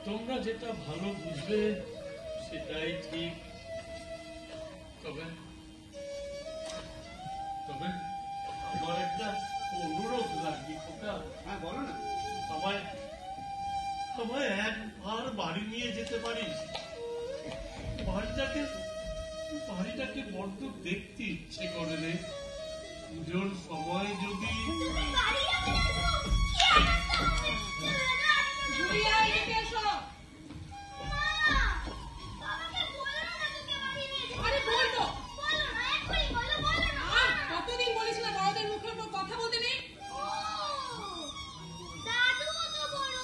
তোমরা যেটা ভালো বুঝবে সেটাই ঠিক। তবে তবে আমার একটা অনুরোধ লাগবে খোকা। হ্যাঁ বলো না। আমায় আমায় একবার বাড়ি নিয়ে যেতে পারিস? বাড়িটাকে বাড়িটাকে বড্ড দেখতে ইচ্ছে করে রে। পুজোর সময় যদি তুমি বাড়ি যাবে না তো? কি আনন্দ হবে? জুলিয়া, এদিকে এসো। মা, বাবাকে বলো না তোকে বাড়ি নিয়ে যেতে। আরে বলবো। বলো না, এক্ষুনি বলো না। আর কতদিন বলেছিল বড়দের মুখের উপর কথা বলতে নেই? ও, দাদু তো বড়।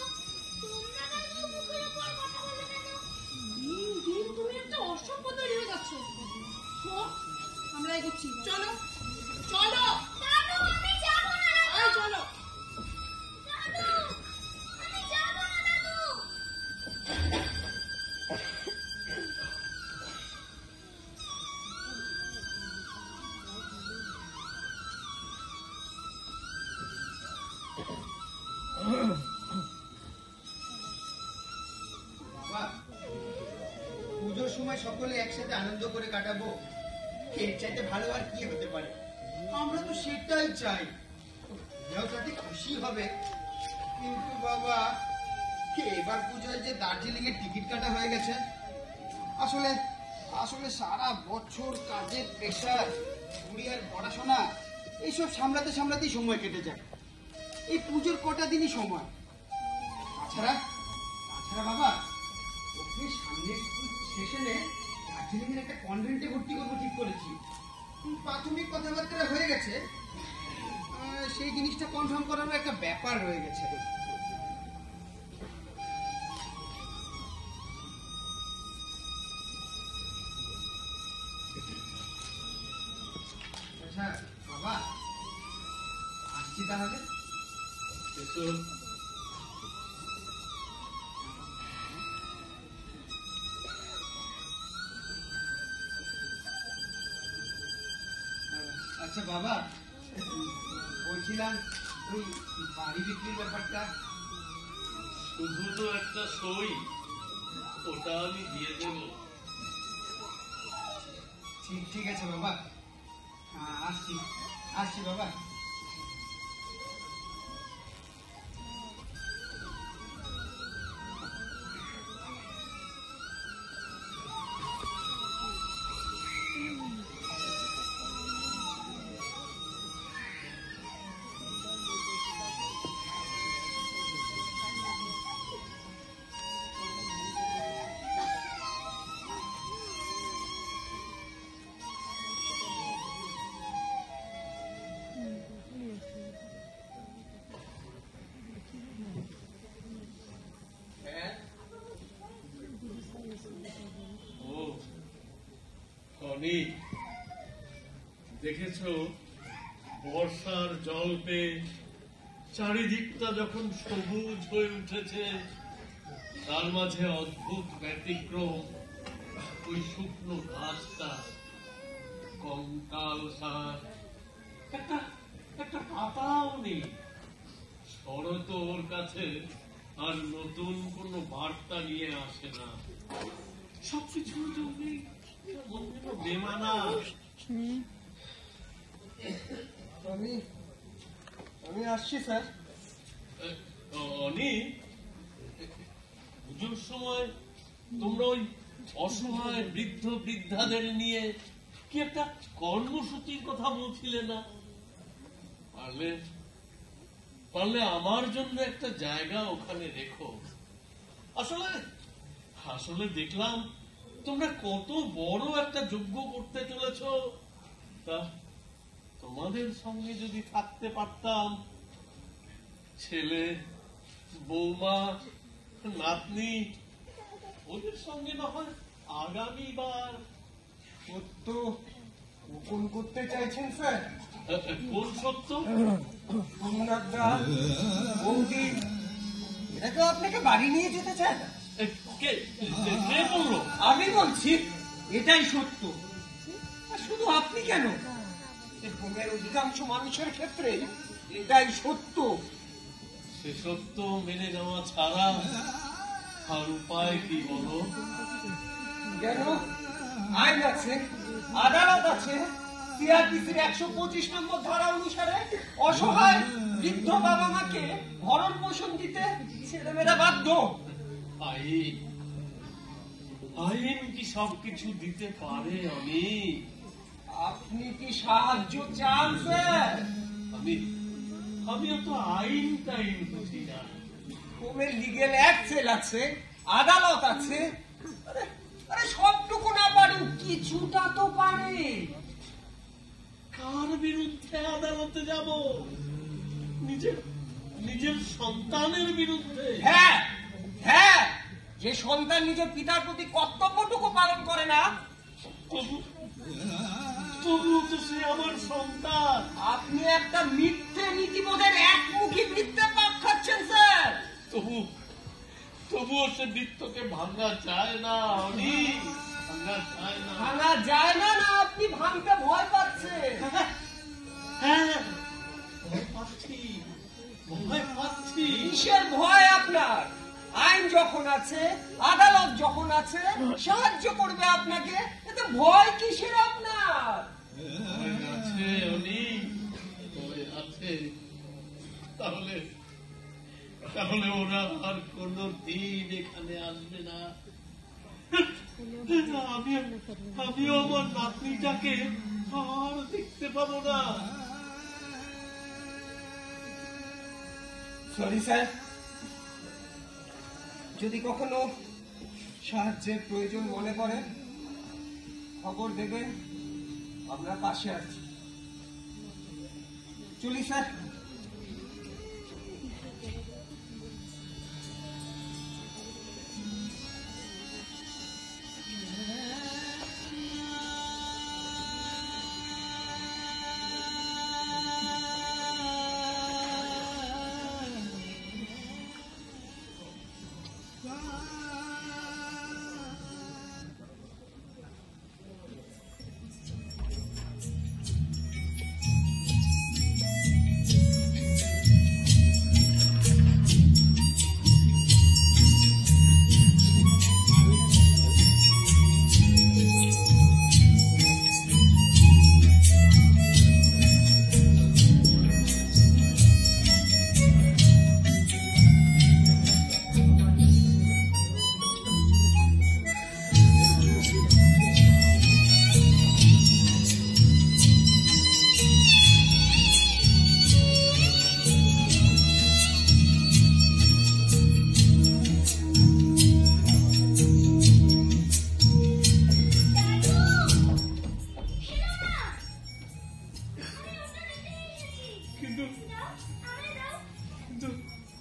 তোমরা দাদু মুখের উপর কথা বলো কেন? দিন দিন তুমি একটা অসভ্য তৈরি হয়ে যাচ্ছ। শোন, আমরা এগোচ্ছি, চলো চলো। দাদু, আমি যাবো না দাদু। এই চলো। দাদু, আমি যাবো না দাদু। বাবা, পুজোর সময় সকলে একসাথে আনন্দ করে কাটাবো, এর চাইতে ভালো আর কি হতে পারে? আমরা তো সেটাই চাই, কেউ তাতে খুশি হবে। কিন্তু বাবা, এবার পুজোয় যে দার্জিলিং এর টিকিট কাটা হয়ে গেছে, আসলে আসলে সারা বছর কাজের প্রেশার, কুড়িয়ার পড়াশোনা, এইসব সামলাতে সামলাতেই সময় কেটে যায়। এই পুজোর কটা দিনই সময়। তাছাড়া বাবা, ওকে সামনের স্কুল সেশনে দার্জিলিং এর একটা কনভেন্টে ভর্তি করবো ঠিক করেছি। প্রাথমিক কথাবার্তা হয়ে গেছে, সেই জিনিসটা কনফার্ম করারও একটা ব্যাপার রয়ে গেছে। আচ্ছা বাবা, আসছি তাহলে। এসো। আচ্ছা বাবা, বলছিলাম ওই বাড়ি বিক্রির ব্যাপারটা। শুধু তো একটা সই, ওটা আমি দিয়ে দেবো। ঠিক আছে বাবা, আসছি আসছি বাবা। হ্যাঁ, ও টনি, দেখেছো বর্ষার জল পেয়ে চারিদিকটা যখন সবুজ হয়ে উঠেছে, তার মাঝে অদ্ভুত ব্যতিক্রম ওই শুকনো ঘাসটা, কঙ্কাল সার, একটা পাতাও নেই। শরৎ ওর কাছে আর নতুন কোনো বার্তা নিয়ে আসে না। সবকিছু জমি বেমানা। আমি আসছি স্যার। অনি, পুজোর সময় তোমরা ওই অসহায় বৃদ্ধ বৃদ্ধাদের নিয়ে কি একটা কর্মসূচির কথা বলছিলে না? পারলে পারলে আমার জন্য একটা জায়গা ওখানে রেখো। আসলে আসলে দেখলাম তোমরা কত বড় একটা যজ্ঞ করতে চলেছ। তা তোমাদের সঙ্গে যদি থাকতে পারতাম, ছেলে, বৌমা, নাতনি, ওদের সঙ্গে না হয় আগামীবার। সত্য গোপন করতে চাইছেন স্যার? কোন সত্য? সোমনাথদা, বৌদি, এরা তো আপনাকে বাড়ি নিয়ে যেতে চায় না। কে কে বললো? আমি বলছি এটাই সত্য। আর শুধু আপনি কেন, এই ভূমের অধিকাংশ মানুষের ক্ষেত্রে এটাই সত্য। সে সত্য মেনে নেওয়া ছাড়া আর উপায় কি বলো? কেন? আইন আছে, আদালত আছে। সিআরপিসির 125 নম্বর ধারা অনুসারে অসহায় বৃদ্ধ বাবা মাকে ভরণ পোষণ দিতে ছেলেমেয়েরা বাধ্য। ভাই, আইন কি সবকিছু দিতে পারে? আপনি কি সাহায্য চান স্যার? আমি তো আইন টাইন বুঝি না। হোমের লিগেল অ্যাক্সেল আছে, আদালত আছে। আরে সবটুকু না পারুন, কিছুটা তো পারে। কার বিরুদ্ধে আদালতে যাব? নিজের সন্তানের বিরুদ্ধে? হ্যাঁ হ্যাঁ, যে সন্তান নিজের পিতার প্রতি কর্তব্যটুকু পালন করে না। তবুও তো সে আমার সন্তান। আপনি একটা মিথ্যে নীতিবোধের একমুখী বৃত্তে পাক খাচ্ছেন স্যার। তবুও সে বৃত্তকে ভাঙা যায় না। ভাঙা যায় না, না আপনি ভাঙতে ভয় পাচ্ছেন? হ্যাঁ, ভয় পাচ্ছি। কিসের ভয় আপনার? আইন যখন আছে, আদালত যখন আছে, সাহায্য করবে আপনাকে, এতে ভয় কিসের আপনার? ভয় আছে ভয় আছে। তাহলে ওরা আর কোনদিন এখানে আসবে না। আমিও আমার নাতনিটাকে আর দেখতে পাবো না। সরি স্যার, যদি কখনো সাহায্যের প্রয়োজন মনে করেন খবর দেবেন, আমরা পাশে আছি। চলি স্যার।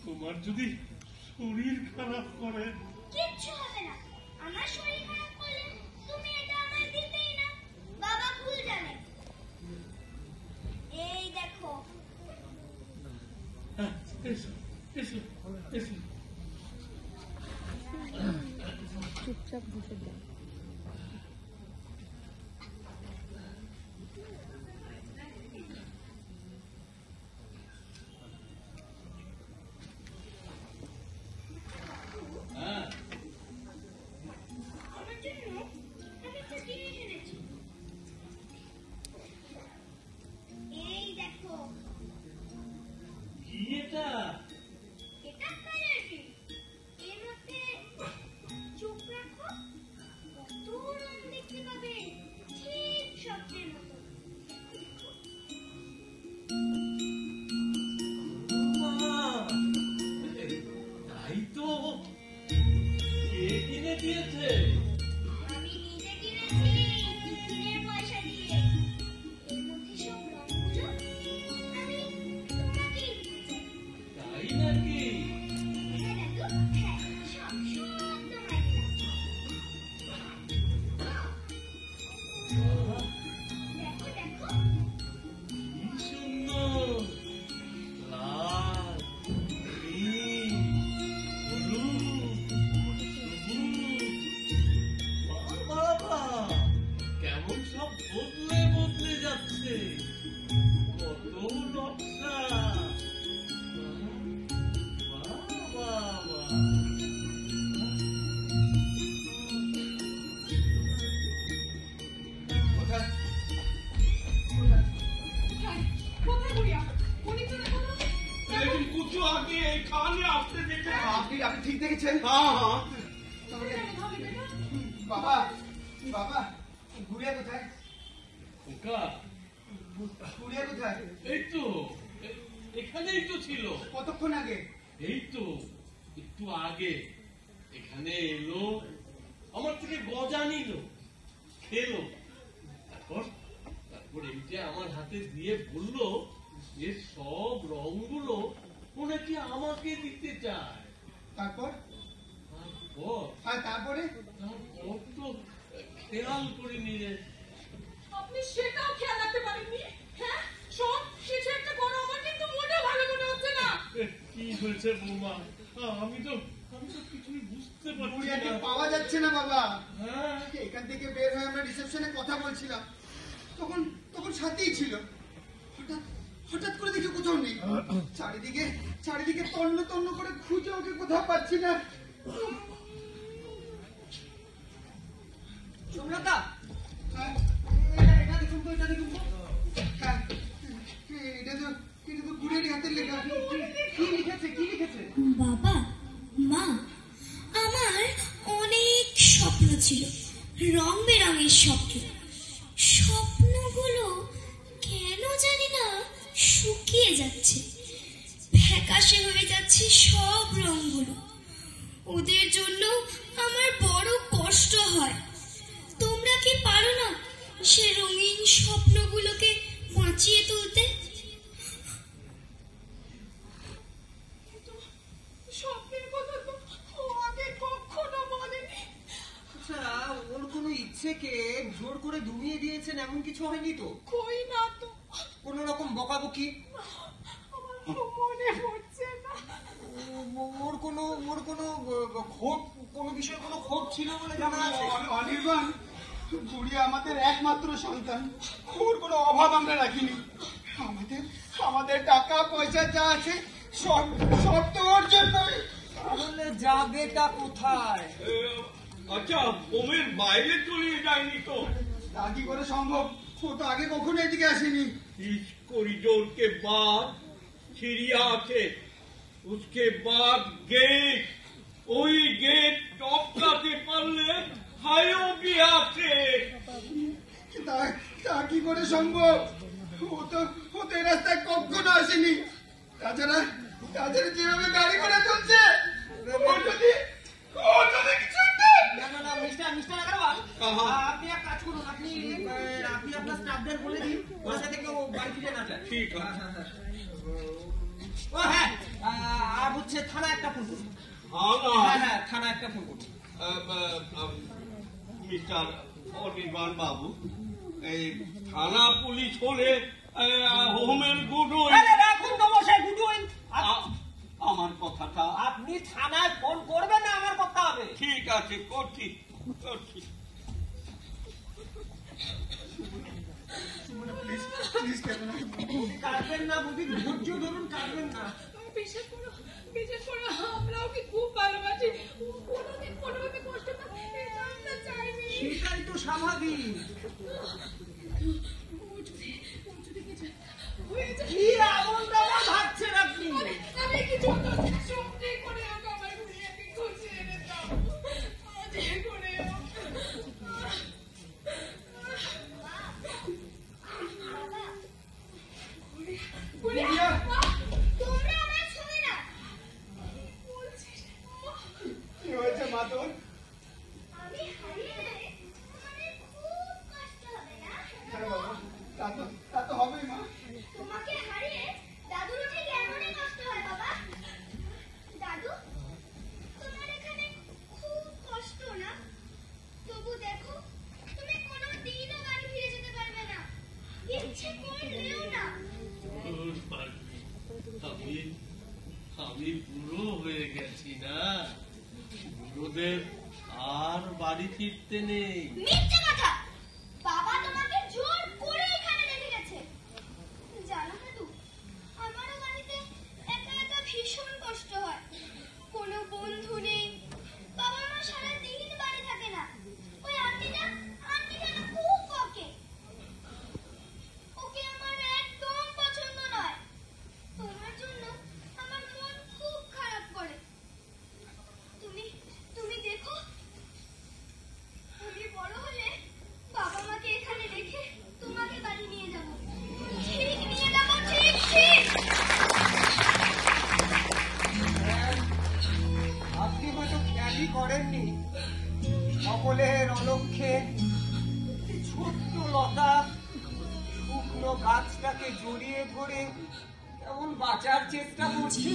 তোমার যদি শরীর খারাপ করে? কিচ্ছু হবে না। আমার শরীর খারাপ করলে তুমি এটা আমায় দিতেই না। বাবা ভুল জানে। এই দেখো। এসো এসো এসো। চুপচাপ বসে যাও। আমার জন্য আমি একটা জিনিস এনেছি। এই দেখো। কি এটা? এটা কালার প্রিন্ট। এর মধ্যে চোখ রাখো, কত রং দেখতে পাবে, ঠিক স্বপ্নের মতো। তাই তো। কে কিনে দিয়েছে? আমি নিজে কিনেছি, টিফিনের পয়সা দিয়ে। এর মধ্যে সব রংগুলো আমি তোমাকেই দিতে চাই। তাই নাকি? হ্যাঁ দাদু, হ্যাঁ, সব তোমায় দিলাম। দেখো দেখো। কি সুন্দর। লাল, নীল, হলুদ, সবুজ, বাবা বাবা গুড়িয়া কোথায়? খোকা, গুড়িয়া কোথায়? এই তো এখানেই তো ছিল। কতক্ষণ আগে? এই তো একটু আগে এখানে এলো, আমার থেকে গজা নিল, খেলো, তারপর এইটা আমার হাতে দিয়ে বলল যে সব রংগুলো ও নাকি আমাকে দিতে চায়। তারপর? তারপরে তারপর তো খেয়াল করিনি রে। আপনি সেটাও খেয়াল রাখতে পারেননি? হ্যাঁ, সব কিছু একটা করো, আমার কিন্তু মোটেও ভালো মনে হচ্ছে না। কি হয়েছে বৌমা? আমি তো কিছুই বুঝতে পারছি গুড়িয়াকে না। পাওয়া যাচ্ছে না বাবা। হ্যাঁ, এখান থেকে বের হয়ে আমরা রিসেপশনে কথা বলছিলাম, তখন তখন সাথেই ছিল। হঠাৎ হঠাৎ করে দেখি কোথাও নেই। চারিদিকে তন্ন তন্ন করে খুঁজে ওকে কোথাও পাচ্ছি না। সোমনাথা, হ্যাঁ, এটা দেখুন তো, এটা দেখুন তো। হ্যাঁ, এটা তো গুড়িয়ারই হাতের লেখা। কি লিখেছে? বাবা, মা, আমার অনেক স্বপ্ন ছিল, রং বেরঙের স্বপ্ন। স্বপ্নগুলো কেন জানি না শুকিয়ে যাচ্ছে, ফ্যাকাশে হয়ে যাচ্ছে সব রংগুলো। ওদের জন্য আমার বড় কষ্ট হয়। তোমরা কি পারো না সে রঙিন স্বপ্নগুলোকে বাঁচিয়ে তুলতে? স্বপ্নের কথা তো ও আগে কখনো বলেনি। আচ্ছা, ওর কোনো ইচ্ছেকে জোর করে দমিয়ে দিয়েছেন এমন কিছু হয়নি তো? কই না তো, কোন রকম বকাবকি? আমার মনে পড়ছে না। ওর কোনো ক্ষোভ, কোনো বিষয়ে কোনো ক্ষোভ ছিল বলে জানা আছে? অনির্বাণ, গুড়িয়া আমাদের একমাত্র সন্তান, ওর কোনো অভাব আমরা রাখিনি। আমাদের টাকা পয়সা যা আছে সব তো ওর জন্যই। তাহলে যাবেটা কোথায়? আচ্ছা, বোমের বাইরে চলে যায়নি তো? তা কি করে সম্ভব? ও তো আগে কখনো এদিকে আসেনি। इस कॉरिडोर के बाद चिड़िया আছে, उसके बाद गेट, ওই গেট টপকাতে পারলে হাইও গিয়ে আছে। তা কি করে সম্ভব? ও তো এই রাস্তায় কখনো আসেনি। তাছাড়া যেভাবে গাড়ি করে চলছে, ও যদি কিছু একটা- না, মিস্টার আগারওয়াল, হ্যাঁ। আপনি এক কাজ করুন, আপনি আপনার স্টাফদের বলে দিন ওরা যাতে কেউ বাড়ি ফিরে না যায়। ঠিক আছে। ও হ্যাঁ, আর হচ্ছে থানা একটা ফোন করুন। আমার হ্যাঁ, থানা একটা ফোন করুন। মিস্টার অনির্বাণ বাবু, এই থানা পুলিশ হলে হোমের গুডুই আরে রাখুন তো মশাই, গুডুইন। আমার কথাটা। আপনি থানায় ফোন করবেন না, আমার কথা হবে। ঠিক আছে, করছি। প্লিজ কেন না? কাটবেন না বুঝি, ধৈর্য ধরুন, কাটবেন না। বিশ্বাস করো, আমরা ওকে খুব ভালোবাসি। ও কোনোদিন কোনোভাবে কষ্ট পাবে এটা আমরা চাইনি। সেটাই তো স্বাভাবিক। ও যদি কিছু হয়ে যায়, কি এমন দাবা ভাবছেন আপনি? আমি কিছু সত্যি করে ওকে আমার গুড়িয়াকে খুঁজে এনে দাও। যে করে হোক। গুড়িয়া, তোমরা আমার ছবি না। কি হয়েছে মা তোর? আমি হারিয়ে গেলে তোমাদের খুব কষ্ট হবে না? হ্যাঁ বাবা, তা তো হবেই মা। তোমাকে হারিয়ে দাদুরও ঠিক এমনই কষ্ট হয় বাবা। দাদু, তোমার এখানে খুব কষ্ট না? তবু দেখো, তুমি কোনোদিনও বাড়ি ফিরে যেতে পারবে না, ইচ্ছে করলেও না। আমি বুড়ো হয়ে গেছি না, বুড়োদের আর বাড়ি ফিরতে নেই। মিথ্যে কথা! বাবা তোমাকে জোর করে এখানে রেখে গেছে। জানো দাদু, আমারও বাড়িতে একা একা ভীষণ কষ্ট হয়। কোনো বন্ধু নেই, বাবা মা সারাদিন বাড়ি থাকে না। ওই আন্টিটা না খুব বকে। ওকে আমার একদম পছন্দ নয়। তোমার জন্য আমার মন খুব খারাপ করে। তুমি দেখো, সকলের অলক্ষ্যে ছোট্ট লতা শুকনো গাছটাকে জড়িয়ে ধরে কেমন বাঁচার চেষ্টা করছে।